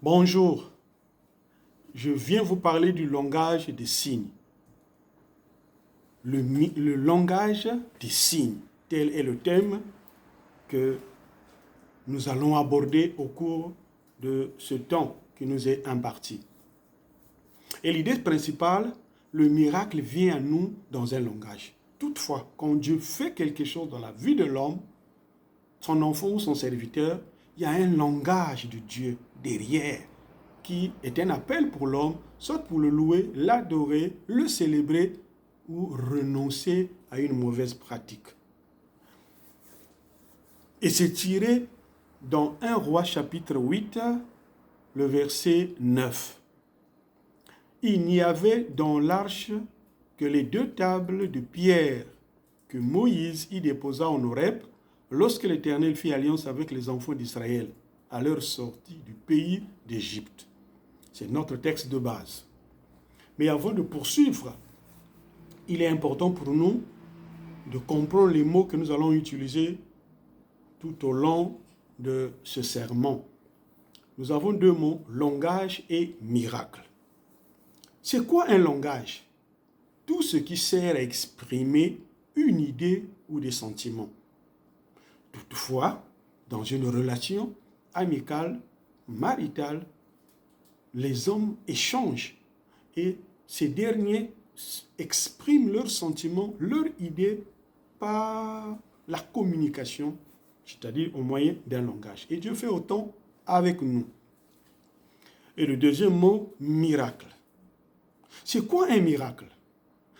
Bonjour, je viens vous parler du langage des signes. Le langage des signes, tel est le thème que nous allons aborder au cours de ce temps qui nous est imparti. Et l'idée principale, le miracle vient à nous dans un langage. Toutefois, quand Dieu fait quelque chose dans la vie de l'homme, son enfant ou son serviteur, il y a un langage de Dieu derrière qui est un appel pour l'homme, soit pour le louer, l'adorer, le célébrer ou renoncer à une mauvaise pratique. Et c'est tiré dans 1 Roi chapitre 8, le verset 9. Il n'y avait dans l'arche que les 2 tables de pierre que Moïse y déposa en Horeb lorsque l'Éternel fit alliance avec les enfants d'Israël à leur sortie du pays d'Égypte. C'est notre texte de base. Mais avant de poursuivre, il est important pour nous de comprendre les mots que nous allons utiliser tout au long de ce sermon. Nous avons 2 mots, langage et miracle. C'est quoi un langage? Tout ce qui sert à exprimer une idée ou des sentiments. Toutefois, dans une relation amicale, maritale, les hommes échangent et ces derniers expriment leurs sentiments, leurs idées par la communication, c'est-à-dire au moyen d'un langage. Et Dieu fait autant avec nous. Et le deuxième mot, miracle. C'est quoi un miracle?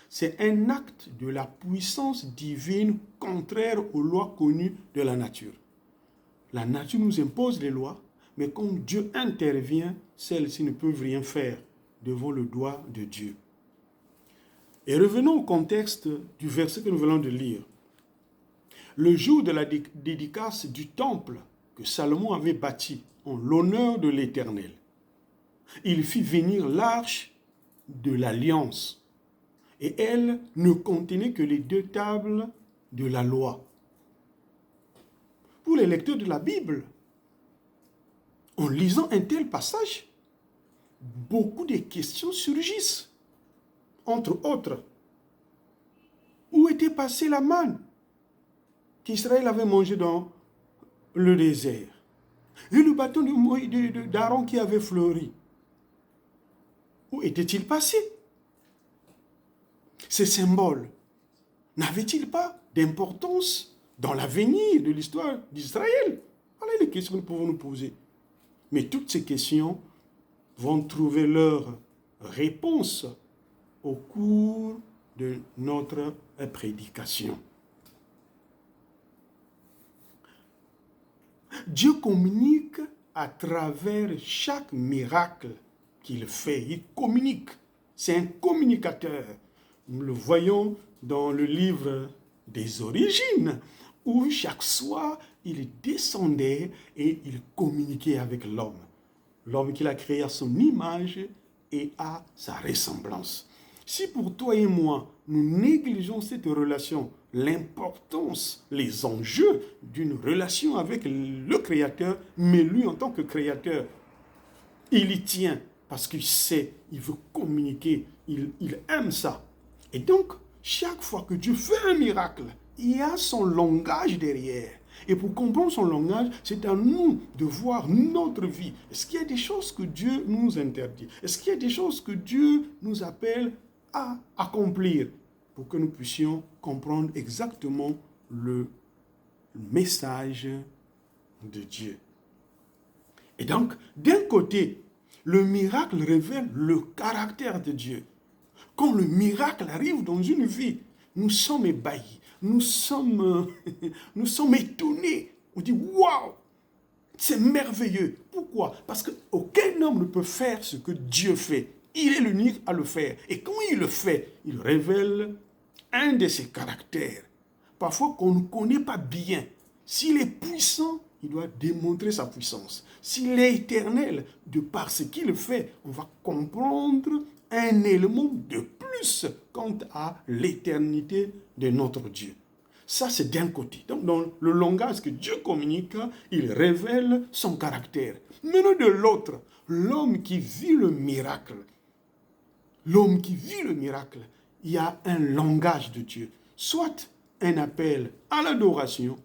C'est un acte de la puissance divine contraire aux lois connues de la nature. La nature nous impose les lois, mais quand Dieu intervient, celles-ci ne peuvent rien faire devant le doigt de Dieu. Et revenons au contexte du verset que nous venons de lire. Le jour de la dédicace du temple que Salomon avait bâti en l'honneur de l'Éternel, il fit venir l'arche de l'alliance. Et elle ne contenait que les 2 tables de la loi. Pour les lecteurs de la Bible, en lisant un tel passage, beaucoup de questions surgissent. Entre autres, où était passée la manne qu'Israël avait mangée dans le désert? Et le bâton d'Aaron qui avait fleuri, où était-il passé? Ces symboles n'avaient-ils pas d'importance dans l'avenir de l'histoire d'Israël? Voilà les questions que nous pouvons nous poser. Mais toutes ces questions vont trouver leur réponse au cours de notre prédication. Dieu communique à travers chaque miracle qu'il fait. Il communique. C'est un communicateur. Nous le voyons dans le livre des origines, où chaque soir, il descendait et il communiquait avec l'homme. L'homme qu'il a créé à son image et à sa ressemblance. Si pour toi et moi, nous négligeons cette relation, l'importance, les enjeux d'une relation avec le Créateur, mais lui en tant que Créateur, il y tient parce qu'il sait, il veut communiquer, il aime ça. Et donc, chaque fois que Dieu fait un miracle, il y a son langage derrière. Et pour comprendre son langage, c'est à nous de voir notre vie. Est-ce qu'il y a des choses que Dieu nous interdit? Est-ce qu'il y a des choses que Dieu nous appelle à accomplir pour que nous puissions comprendre exactement le message de Dieu? Et donc, d'un côté, le miracle révèle le caractère de Dieu. Quand le miracle arrive dans une vie, nous sommes ébahis, nous sommes étonnés. On dit, waouh, c'est merveilleux. Pourquoi? Parce qu'aucun homme ne peut faire ce que Dieu fait. Il est l'unique à le faire. Et quand il le fait, il révèle un de ses caractères. Parfois qu'on ne connaît pas bien. S'il est puissant, il doit démontrer sa puissance. S'il est éternel, de par ce qu'il fait, on va comprendre un élément de plus quant à l'éternité de notre Dieu. Ça, c'est d'un côté. Donc, dans le langage que Dieu communique, il révèle son caractère. Maintenant, de l'autre, l'homme qui vit le miracle, il y a un langage de Dieu. Soit un appel à l'adoration,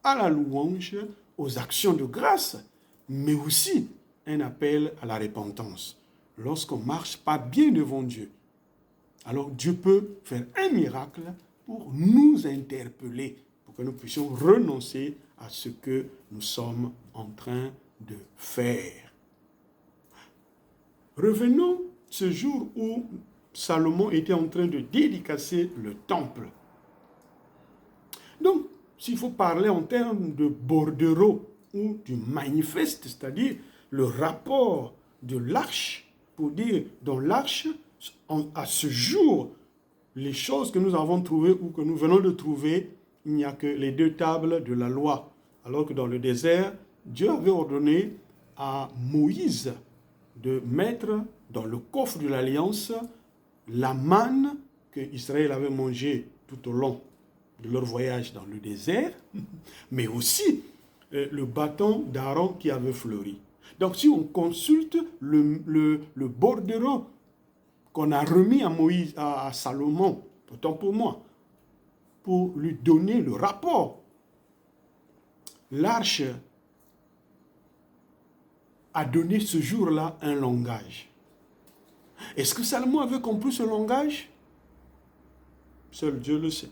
à la louange, aux actions de grâce, mais aussi un appel à la repentance. Lorsqu'on ne marche pas bien devant Dieu, alors Dieu peut faire un miracle pour nous interpeller, pour que nous puissions renoncer à ce que nous sommes en train de faire. Revenons ce jour où Salomon était en train de dédicacer le temple. Donc, s'il faut parler en termes de bordereau ou du manifeste, c'est-à-dire le rapport de l'arche, pour dire dans l'arche, à ce jour, les choses que nous avons trouvées ou que nous venons de trouver, il n'y a que les 2 tables de la loi. Alors que dans le désert, Dieu avait ordonné à Moïse de mettre dans le coffre de l'Alliance la manne que Israël avait mangée tout au long de leur voyage dans le désert, mais aussi le bâton d'Aaron qui avait fleuri. Donc si on consulte le bordereau qu'on a remis à Moïse, à Salomon, autant pour moi, pour lui donner le rapport, l'arche a donné ce jour-là un langage. Est-ce que Salomon avait compris ce langage? Seul Dieu le sait.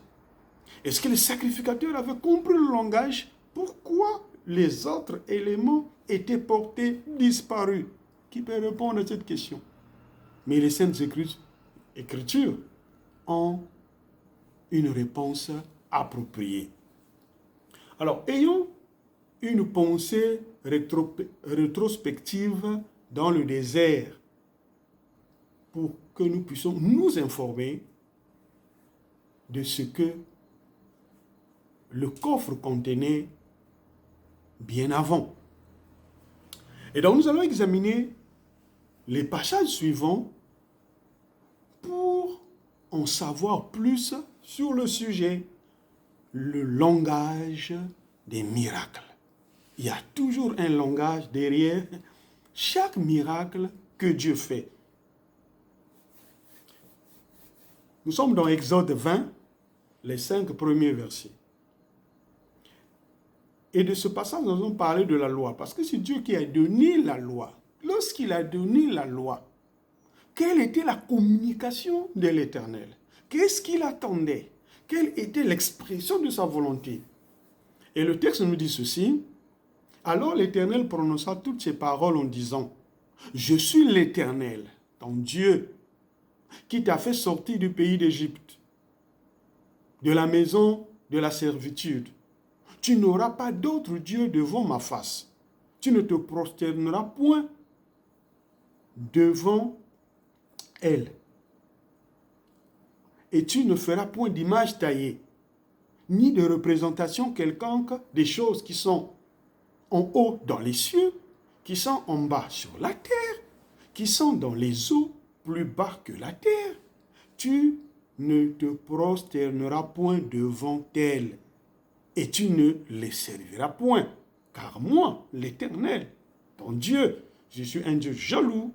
Est-ce que les sacrificateurs avaient compris le langage? Pourquoi les autres éléments étaient portés disparus? Qui peut répondre à cette question? Mais les Saintes Écritures ont une réponse appropriée. Alors, ayons une pensée rétrospective dans le désert pour que nous puissions nous informer de ce que le coffre contenait bien avant. Et donc nous allons examiner les passages suivants pour en savoir plus sur le sujet, le langage des miracles. Il y a toujours un langage derrière chaque miracle que Dieu fait. Nous sommes dans Exode 20, les 5 premiers versets. Et de ce passage, nous allons parler de la loi. Parce que c'est Dieu qui a donné la loi. Lorsqu'il a donné la loi, quelle était la communication de l'Éternel? Qu'est-ce qu'il attendait? Quelle était l'expression de sa volonté? Et le texte nous dit ceci. Alors l'Éternel prononça toutes ces paroles en disant, « Je suis l'Éternel, ton Dieu, qui t'a fait sortir du pays d'Égypte, de la maison de la servitude. Tu n'auras pas d'autre Dieu devant ma face. Tu ne te prosterneras point devant elle. Et tu ne feras point d'image taillée, ni de représentation quelconque des choses qui sont en haut dans les cieux, qui sont en bas sur la terre, qui sont dans les eaux plus bas que la terre. Tu ne te prosterneras point devant elles, et tu ne les serviras point. Car moi, l'Éternel, ton Dieu, je suis un Dieu jaloux,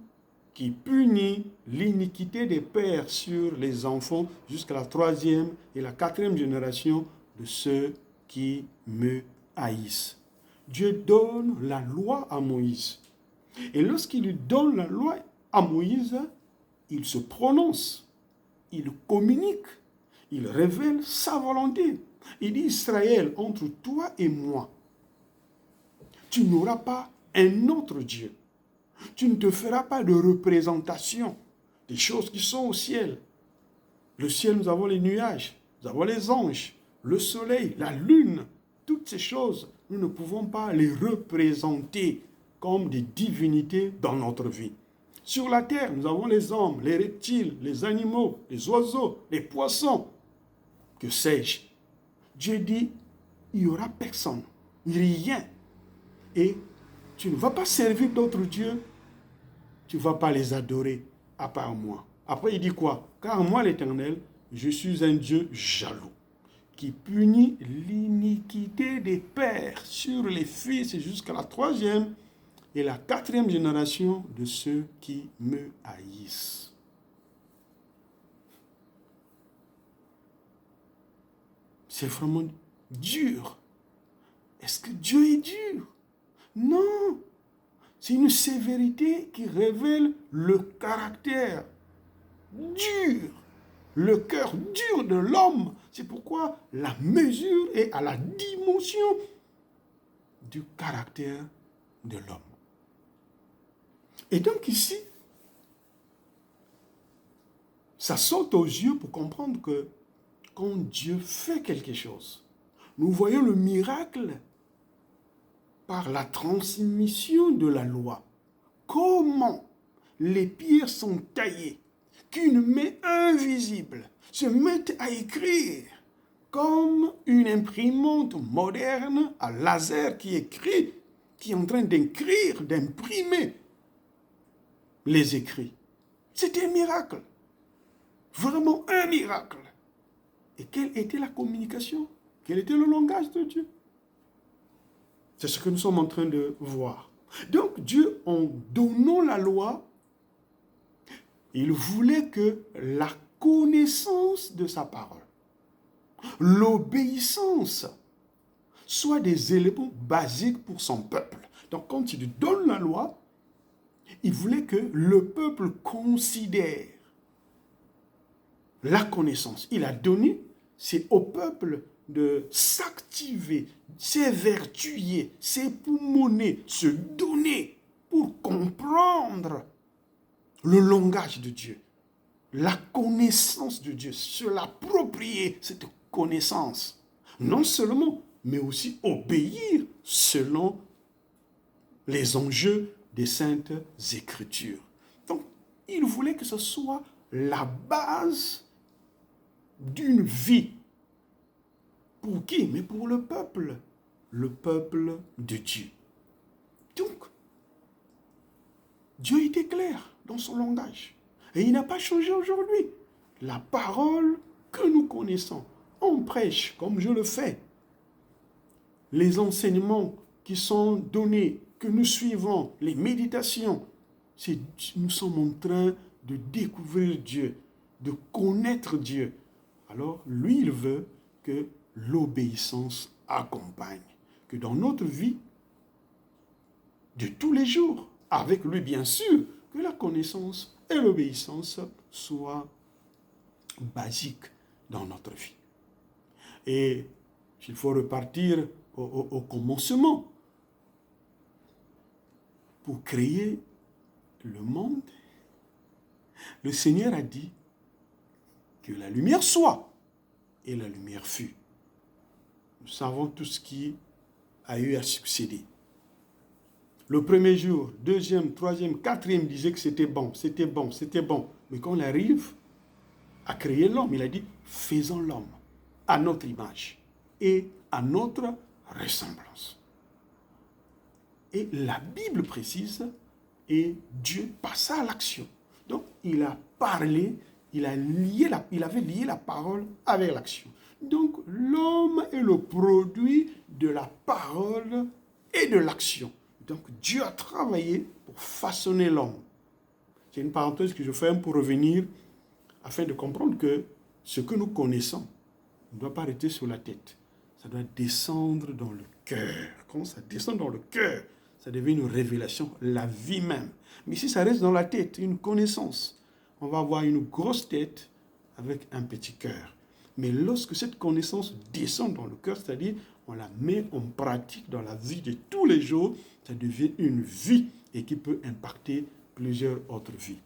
qui punit l'iniquité des pères sur les enfants jusqu'à la 3e et la 4e génération de ceux qui me haïssent. Dieu donne la loi à Moïse. Et lorsqu'il lui donne la loi à Moïse, il se prononce, il communique, il révèle sa volonté. Il dit, Israël, entre toi et moi, tu n'auras pas un autre Dieu. Tu ne te feras pas de représentation des choses qui sont au ciel. Le ciel, nous avons les nuages, nous avons les anges, le soleil, la lune. Toutes ces choses, nous ne pouvons pas les représenter comme des divinités dans notre vie. Sur la terre, nous avons les hommes, les reptiles, les animaux, les oiseaux, les poissons. Que sais-je? Dieu dit, il n'y aura personne, rien. Et tu ne vas pas servir d'autres dieux, tu ne vas pas les adorer à part moi. Après, il dit quoi? Car moi, l'Éternel, je suis un Dieu jaloux, qui punit l'iniquité des pères sur les fils et jusqu'à la 3e et la 4e génération de ceux qui me haïssent. C'est vraiment dur. Est-ce que Dieu est dur? Non. C'est une sévérité qui révèle le caractère dur, le cœur dur de l'homme. C'est pourquoi la mesure est à la dimension du caractère de l'homme. Et donc ici, ça saute aux yeux pour comprendre que quand Dieu fait quelque chose, nous voyons le miracle par la transmission de la loi. Comment les pierres sont taillées, qu'une main invisible se mette à écrire comme une imprimante moderne à laser qui écrit, qui est en train d'écrire, d'imprimer les écrits. C'était un miracle. Vraiment un miracle. Et quelle était la communication? Quel était le langage de Dieu? C'est ce que nous sommes en train de voir. Donc Dieu, en donnant la loi, il voulait que la connaissance de sa parole, l'obéissance, soient des éléments basiques pour son peuple. Donc quand il donne la loi, il voulait que le peuple considère la connaissance. Il a donné, c'est au peuple de s'activer, s'évertuer, s'époumoner, se donner pour comprendre le langage de Dieu, la connaissance de Dieu, se l'approprier, cette connaissance. Non seulement, mais aussi obéir selon les enjeux des Saintes Écritures. Donc, il voulait que ce soit la base d'une vie. Pour qui? Mais pour le peuple de Dieu. Donc, Dieu était clair dans son langage. Et il n'a pas changé aujourd'hui. La parole que nous connaissons, on prêche comme je le fais. Les enseignements qui sont donnés, que nous suivons, les méditations, nous sommes en train de découvrir Dieu, de connaître Dieu. Alors, lui, il veut que l'obéissance accompagne. Que dans notre vie de tous les jours, avec lui bien sûr, que la connaissance et l'obéissance soient basiques dans notre vie. Et il faut repartir au commencement. Pour créer le monde, le Seigneur a dit que la lumière soit, et la lumière fut. Nous savons tout ce qui a eu à succéder. Le premier jour, deuxième, troisième, quatrième disait que c'était bon, c'était bon, c'était bon. Mais quand on arrive à créer l'homme, il a dit, faisons l'homme à notre image et à notre ressemblance. Et la Bible précise, et Dieu passa à l'action. Donc, il a parlé, il avait lié la parole avec l'action. Donc, l'homme est le produit de la parole et de l'action. Donc, Dieu a travaillé pour façonner l'homme. C'est une parenthèse que je fais pour revenir, afin de comprendre que ce que nous connaissons ne doit pas rester sur la tête. Ça doit descendre dans le cœur. Quand ça descend dans le cœur, ça devient une révélation, la vie même. Mais si ça reste dans la tête, une connaissance, on va avoir une grosse tête avec un petit cœur. Mais lorsque cette connaissance descend dans le cœur, c'est-à-dire on la met en pratique dans la vie de tous les jours, ça devient une vie et qui peut impacter plusieurs autres vies.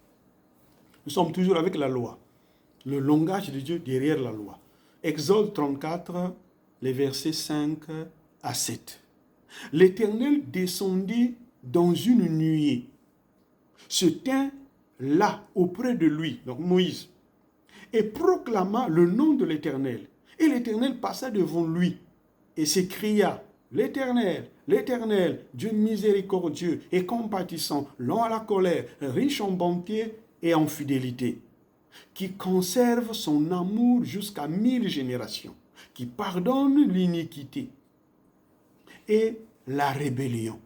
Nous sommes toujours avec la loi, le langage de Dieu derrière la loi. Exode 34, les versets 5 à 7. L'Éternel descendit dans une nuée, se tint là auprès de lui, donc Moïse, et proclama le nom de l'Éternel. Et l'Éternel passa devant lui et s'écria, l'Éternel, l'Éternel, Dieu miséricordieux et compatissant, lent à la colère, riche en bonté et en fidélité, qui conserve son amour jusqu'à 1000 générations qui pardonne l'iniquité et la rébellion,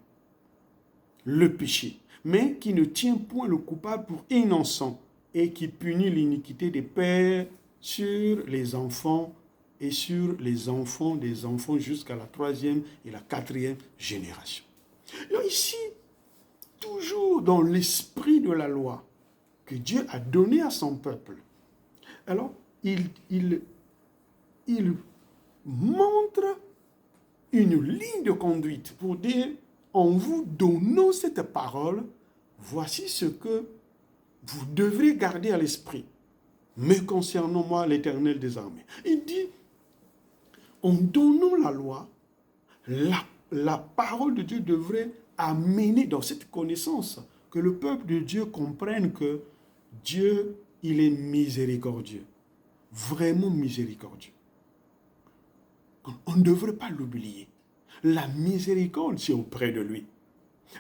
le péché, mais qui ne tient point le coupable pour innocent et qui punit l'iniquité des pères sur les enfants et sur les enfants des enfants jusqu'à la 3e et la 4e génération. Donc ici, toujours dans l'esprit de la loi que Dieu a donné à son peuple, alors il montre une ligne de conduite pour dire, en vous donnant cette parole, voici ce que vous devrez garder à l'esprit. Me concernant moi, l'Éternel des armées. Il dit, en donnant la loi, la parole de Dieu devrait amener dans cette connaissance que le peuple de Dieu comprenne que Dieu, il est miséricordieux. Vraiment miséricordieux. On ne devrait pas l'oublier. La miséricorde, c'est auprès de lui.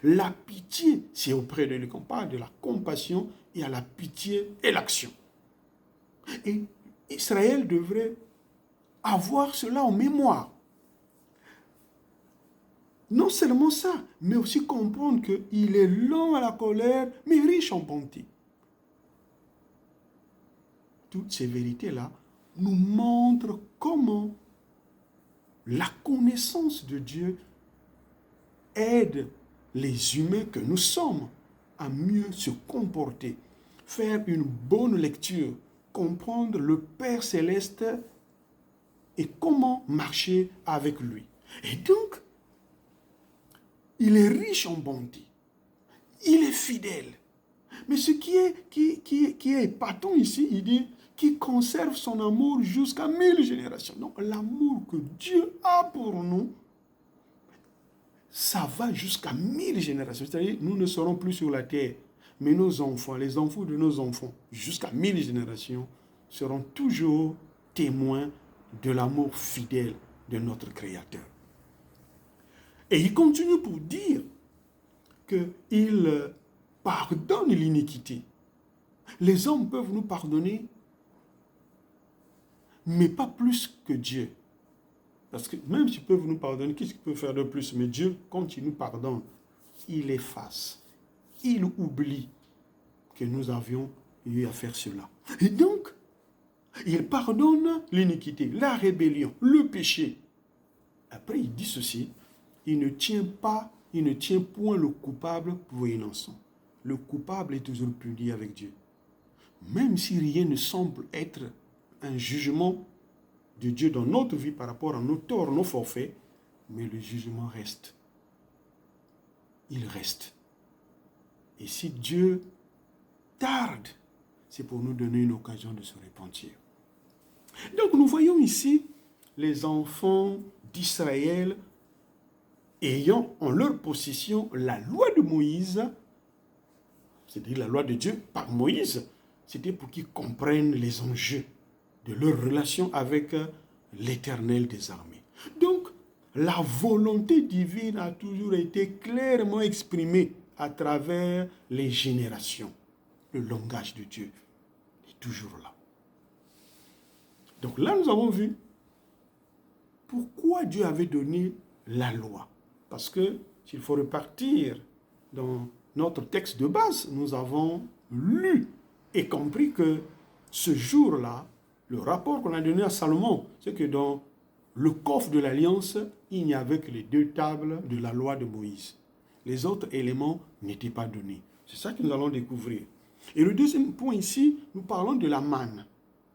La pitié, c'est auprès de lui. On parle de la compassion, il y a la pitié et l'action. Et Israël devrait avoir cela en mémoire. Non seulement ça, mais aussi comprendre qu'il est lent à la colère, mais riche en bonté. Toutes ces vérités-là nous montrent comment la connaissance de Dieu aide les humains que nous sommes à mieux se comporter, faire une bonne lecture, comprendre le Père céleste et comment marcher avec lui. Et donc, il est riche en bonté. Il est fidèle. Mais ce qui est épatant ici, il dit qui conserve son amour jusqu'à 1000 générations. Donc, l'amour que Dieu a pour nous, ça va jusqu'à 1000 générations. C'est-à-dire, nous ne serons plus sur la terre, mais nos enfants, les enfants de nos enfants, jusqu'à 1000 générations, seront toujours témoins de l'amour fidèle de notre Créateur. Et il continue pour dire qu'il pardonne l'iniquité. Les hommes peuvent nous pardonner, mais pas plus que Dieu. Parce que même s'ils peuvent nous pardonner, qu'est-ce qu'ils peuvent faire de plus? Mais Dieu, quand il nous pardonne, il efface, il oublie que nous avions eu à faire cela. Et donc, il pardonne l'iniquité, la rébellion, le péché. Après, il dit ceci, il ne tient point le coupable pour innocent. Le coupable est toujours puni avec Dieu. Même si rien ne semble être un jugement de Dieu dans notre vie par rapport à nos torts, nos forfaits, mais le jugement reste. Il reste. Et si Dieu tarde, c'est pour nous donner une occasion de se repentir. Donc nous voyons ici les enfants d'Israël ayant en leur possession la loi de Moïse, c'est-à-dire la loi de Dieu par Moïse, c'était pour qu'ils comprennent les enjeux de leur relation avec l'Éternel des armées. Donc, la volonté divine a toujours été clairement exprimée à travers les générations. Le langage de Dieu est toujours là. Donc là, nous avons vu pourquoi Dieu avait donné la loi. Parce que s'il faut repartir dans notre texte de base, nous avons lu et compris que ce jour-là, le rapport qu'on a donné à Salomon, c'est que dans le coffre de l'Alliance, il n'y avait que les 2 tables de la loi de Moïse. Les autres éléments n'étaient pas donnés. C'est ça que nous allons découvrir. Et le deuxième point ici, nous parlons de la manne.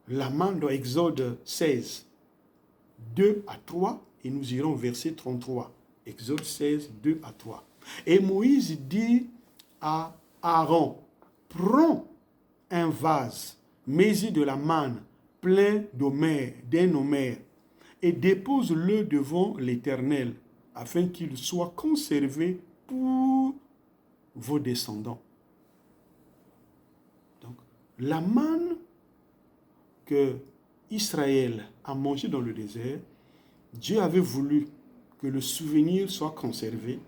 La manne dans Exode 16, 2 à 3, et nous irons au verset 33. Exode 16, 2 à 3. Et Moïse dit à Aaron, prends un vase, mets-y de la manne, plein d'un homère, et dépose-le devant l'Éternel, afin qu'il soit conservé pour vos descendants. Donc, la manne que Israël a mangée dans le désert, Dieu avait voulu que le souvenir soit conservé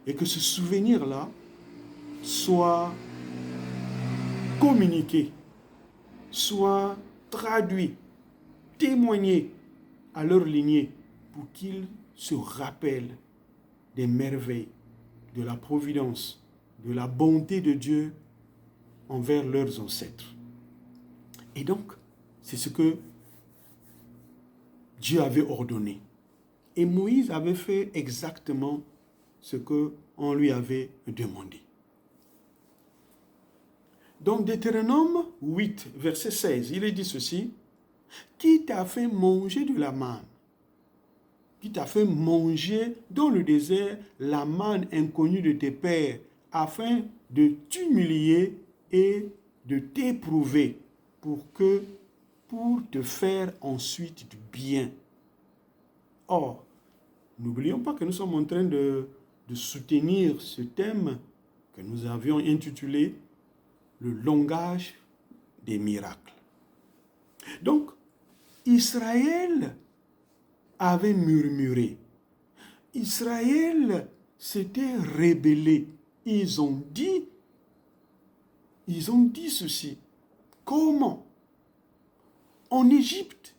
et que ce souvenir-là soit communiqué, soit traduit, témoigné à leur lignée pour qu'ils se rappellent des merveilles, de la providence, de la bonté de Dieu envers leurs ancêtres. Et donc, c'est ce que Dieu avait ordonné. Et Moïse avait fait exactement ce qu'on lui avait demandé. Dans Deutéronome 8, verset 16, il est dit ceci: qui t'a fait manger de la manne, qui t'a fait manger dans le désert la manne inconnue de tes pères, afin de t'humilier et de t'éprouver pour te faire ensuite du bien. Or, n'oublions pas que nous sommes en train de soutenir ce thème que nous avions intitulé le langage des miracles. Donc, Israël avait murmuré. Israël s'était rébellé. Ils ont dit ceci. Comment? En Égypte,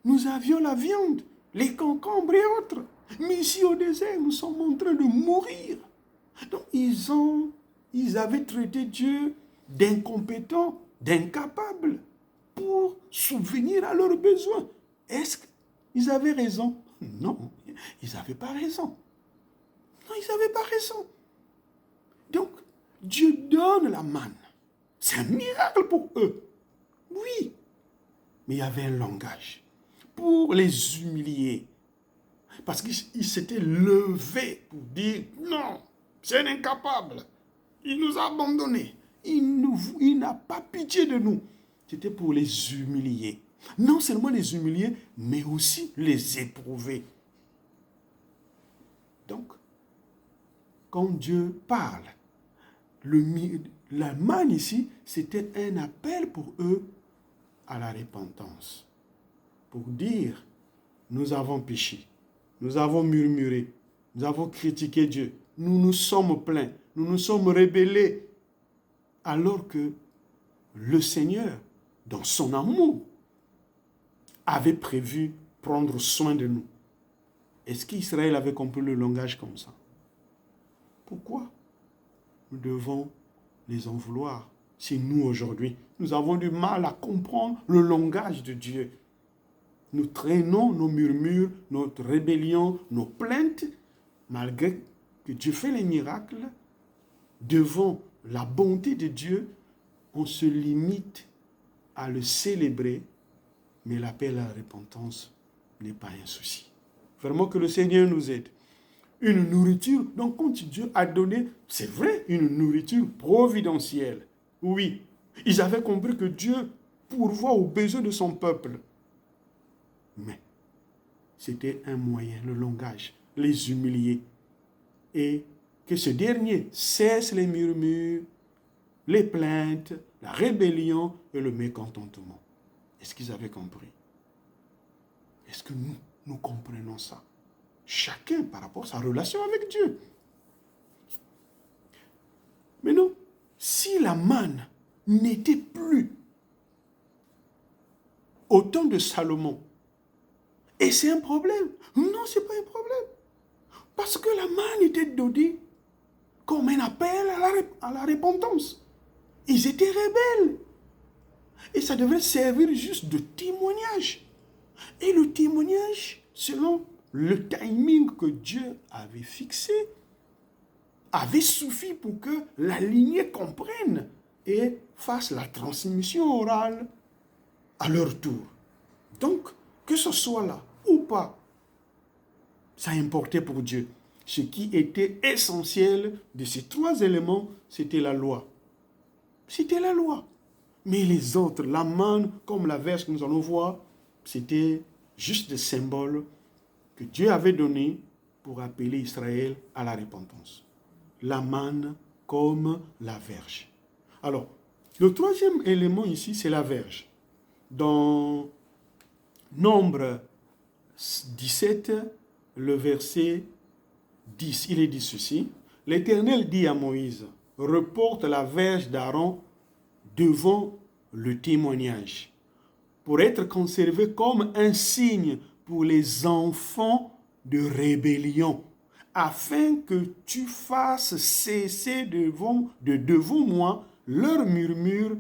nous avions la viande, les concombres et autres. Mais ici au désert, nous sommes en train de mourir. Donc, ils avaient traité Dieu d'incompétent, d'incapable pour subvenir à leurs besoins. Est-ce qu'ils avaient raison? Non, ils n'avaient pas raison. Non, ils n'avaient pas raison. Donc, Dieu donne la manne. C'est un miracle pour eux. Oui. Mais il y avait un langage pour les humilier. Parce qu'ils s'étaient levés pour dire non, c'est un incapable. Il nous a abandonnés. Il n'a pas pitié de nous. C'était pour les humilier. Non seulement les humilier, mais aussi les éprouver. Donc, quand Dieu parle, la manne ici, c'était un appel pour eux à la repentance. Pour dire, nous avons péché, nous avons murmuré, nous avons critiqué Dieu, nous nous sommes plaints, nous nous sommes rebellés, alors que le Seigneur, dans son amour, avait prévu prendre soin de nous. Est-ce qu'Israël avait compris le langage comme ça? Pourquoi nous devons les en vouloir si nous, aujourd'hui, nous avons du mal à comprendre le langage de Dieu? Nous traînons nos murmures, notre rébellion, nos plaintes, malgré que Dieu fait les miracles, devant la bonté de Dieu, on se limite à le célébrer, mais l'appel à la repentance n'est pas un souci. Vraiment que le Seigneur nous aide. Une nourriture, donc quand Dieu a donné, c'est vrai, une nourriture providentielle. Oui, ils avaient compris que Dieu pourvoit aux besoins de son peuple. Mais c'était un moyen, le langage, les humilier. Et que ce dernier cesse les murmures, les plaintes, la rébellion et le mécontentement. Est-ce qu'ils avaient compris? Est-ce que nous comprenons ça? Chacun par rapport à sa relation avec Dieu. Mais non, si la manne n'était plus au temps de Salomon, et c'est un problème. Non, ce n'est pas un problème. Parce que la manne était donnée comme un appel à la repentance. Ils étaient rebelles. Et ça devait servir juste de témoignage. Et le témoignage, selon le timing que Dieu avait fixé, avait suffi pour que la lignée comprenne et fasse la transmission orale à leur tour. Donc, que ce soit là ou pas, ça importait pour Dieu. Ce qui était essentiel de ces trois éléments, c'était la loi. C'était la loi. Mais les autres, la manne, comme la verse que nous allons voir, c'était juste des symboles que Dieu avait donnés pour appeler Israël à la repentance. La manne comme la verge. Alors, le troisième élément ici, c'est la verge. Dans Nombre 17, le verset 10, il est dit ceci. L'Éternel dit à Moïse, reporte la verge d'Aaron devant le témoignage, pour être conservé comme un signe pour les enfants de rébellion, afin que tu fasses cesser de devant moi leurs murmures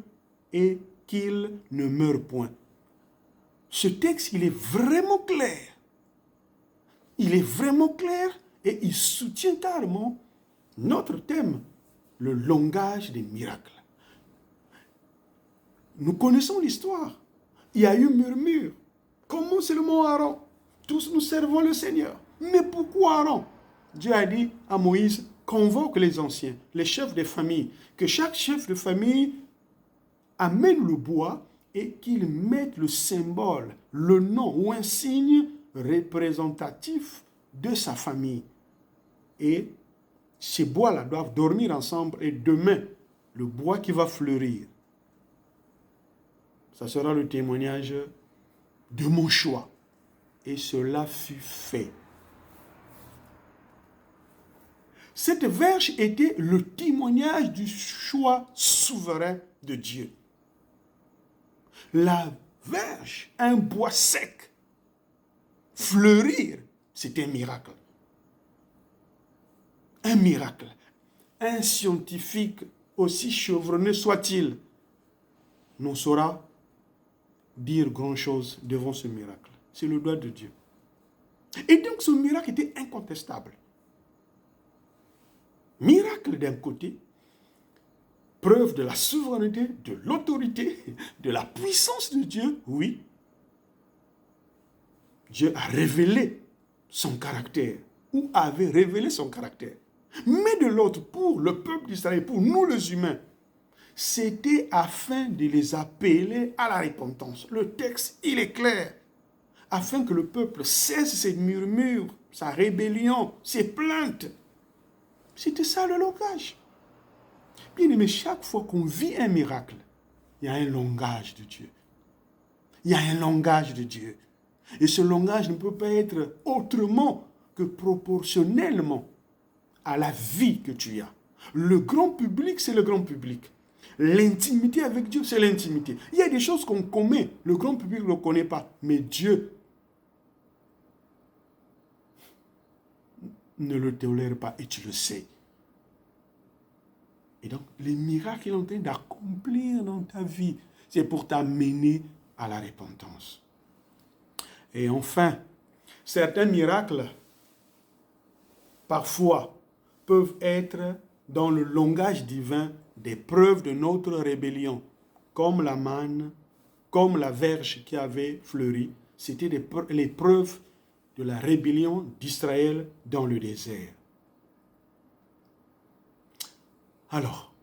et qu'ils ne meurent point. Ce texte, il est vraiment clair. Il est vraiment clair et il soutient carrément notre thème, le langage des miracles. Nous connaissons l'histoire. Il y a eu murmure. Comment seulement Aaron? Tous nous servons le Seigneur. Mais pourquoi Aaron? Dieu a dit à Moïse, convoque les anciens, les chefs des familles, que chaque chef de famille amène le bois et qu'il mette le symbole, le nom ou un signe représentatif de sa famille. Et ces bois-là doivent dormir ensemble et demain, le bois qui va fleurir, ça sera le témoignage de mon choix. Et cela fut fait. Cette verge était le témoignage du choix souverain de Dieu. La verge, un bois sec, fleurir, c'est un miracle. Un miracle. Un scientifique, aussi chevronné soit-il, n'en saura dire grand-chose devant ce miracle. C'est le doigt de Dieu. Et donc ce miracle était incontestable. Miracle d'un côté, preuve de la souveraineté, de l'autorité, de la puissance de Dieu, oui. Dieu a révélé son caractère, ou avait révélé son caractère. Mais de l'autre, pour le peuple d'Israël, pour nous les humains, c'était afin de les appeler à la repentance. Le texte, il est clair. Afin que le peuple cesse ses murmures, sa rébellion, ses plaintes. C'était ça le langage. Bien aimé, chaque fois qu'on vit un miracle, il y a un langage de Dieu. Il y a un langage de Dieu. Et ce langage ne peut pas être autrement que proportionnellement à la vie que tu as. Le grand public, c'est le grand public. L'intimité avec Dieu, c'est l'intimité. Il y a des choses qu'on commet, le grand public ne le connaît pas, mais Dieu ne le tolère pas et tu le sais. Et donc, les miracles qu'il est en train d'accomplir dans ta vie, c'est pour t'amener à la repentance. Et enfin, certains miracles, parfois, peuvent être dans le langage divin des preuves de notre rébellion, comme la manne, comme la verge qui avait fleuri. C'était les preuves de la rébellion d'Israël dans le désert. Alors,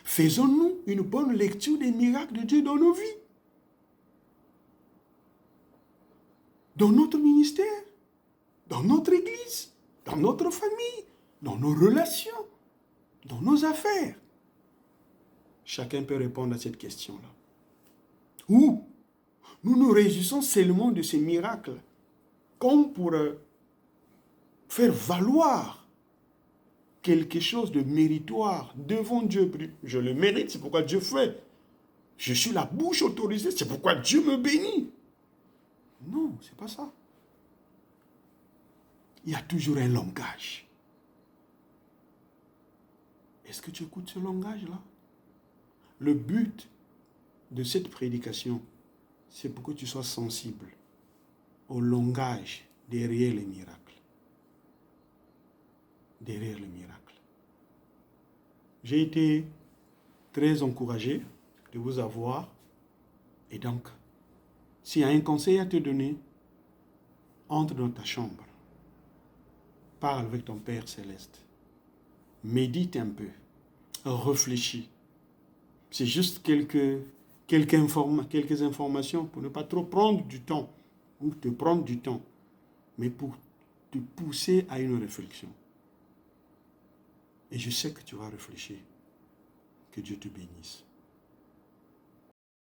faisons-nous une bonne lecture des miracles de Dieu dans nos vies, dans notre ministère, dans notre église, dans notre famille, dans nos relations, dans nos affaires. Chacun peut répondre à cette question-là. Ou nous nous réjouissons seulement de ces miracles, comme pour faire valoir quelque chose de méritoire devant Dieu. Je le mérite, c'est pourquoi Dieu fait. Je suis la bouche autorisée, c'est pourquoi Dieu me bénit. Non, c'est pas ça. Il y a toujours un langage. Est-ce que tu écoutes ce langage-là? Le but de cette prédication, c'est pour que tu sois sensible au langage derrière les miracles. Derrière le miracle. J'ai été très encouragé de vous avoir. Et donc, s'il y a un conseil à te donner, entre dans ta chambre. Parle avec ton Père Céleste. Médite un peu. Réfléchis. C'est juste quelques informations pour ne pas trop prendre du temps ou te prendre du temps, mais pour te pousser à une réflexion. Et je sais que tu vas réfléchir. Que Dieu te bénisse.